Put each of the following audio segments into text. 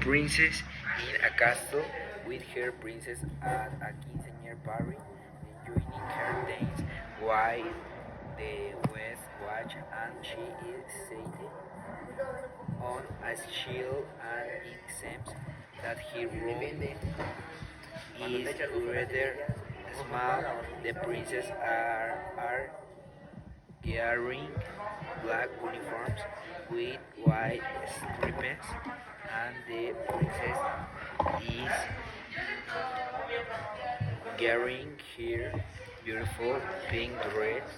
princess in a castle with her princess at a quinceañera party, enjoying her dance while the West watch, and she is seated on a shield, and it seems that her room is rather small. The princes are wearing black uniforms with white stripes, and the princess is wearing her beautiful pink dress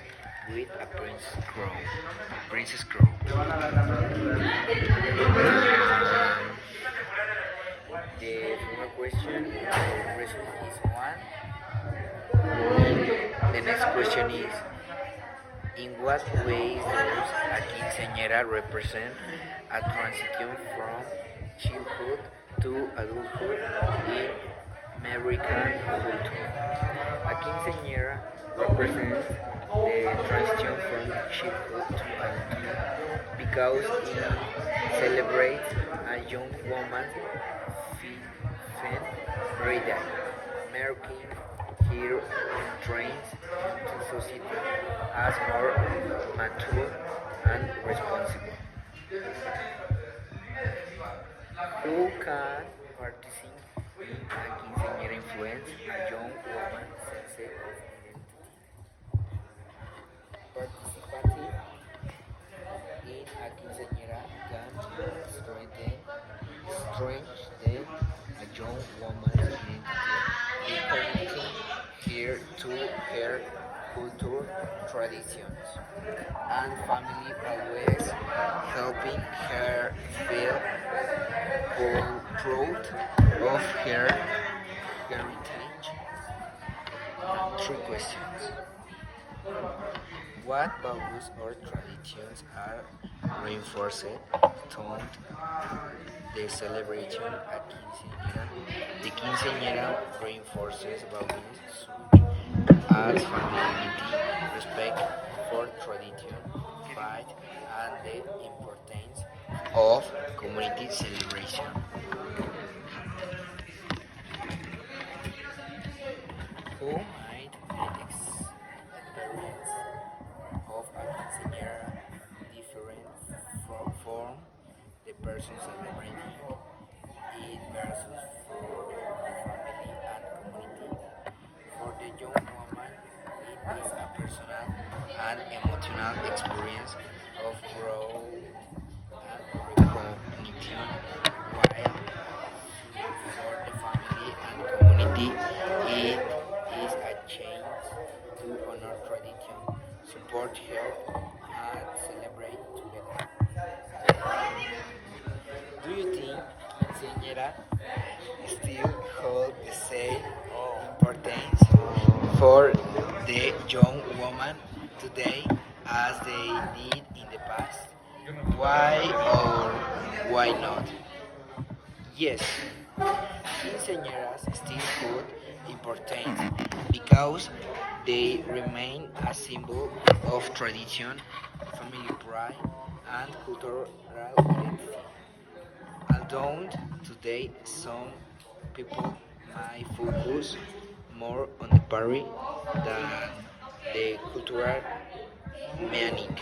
with a princess crown. The final question resume is one. The next question is: in what ways does a quinceañera represent a transition from childhood to adulthood in American culture? A quinceañera represents the transition from childhood to adulthood because it celebrates a young woman's freedom, marking her entrance into society as more mature and responsible. Who can participate in a quinceañera influence a young woman's sense of identity? Participating in a quinceañera can strengthen a young woman's identity, reconnecting her to her culture, traditions, and family values, helping her feel proud of her heritage. Three questions. What values or traditions are reinforced through the celebration at quinceañera? The quinceañera reinforces values such as family, respect for tradition, faith, and the importance of community celebration. Who might the experience of a quinceañera different from the person celebrating it versus for the family and community? For the young woman, it is a personal and emotional experience of growth and recognition, while for the family and community, it is a chance to honor tradition, support health, and celebrate together. Do you think quinceañera still hold the same importance for the young woman today as they did in the past? Why or why not? Yes, quinceañeras still hold importance because they remain a symbol of tradition, family pride, and cultural identity. Although today some people might focus more on the party than the cultural meaning.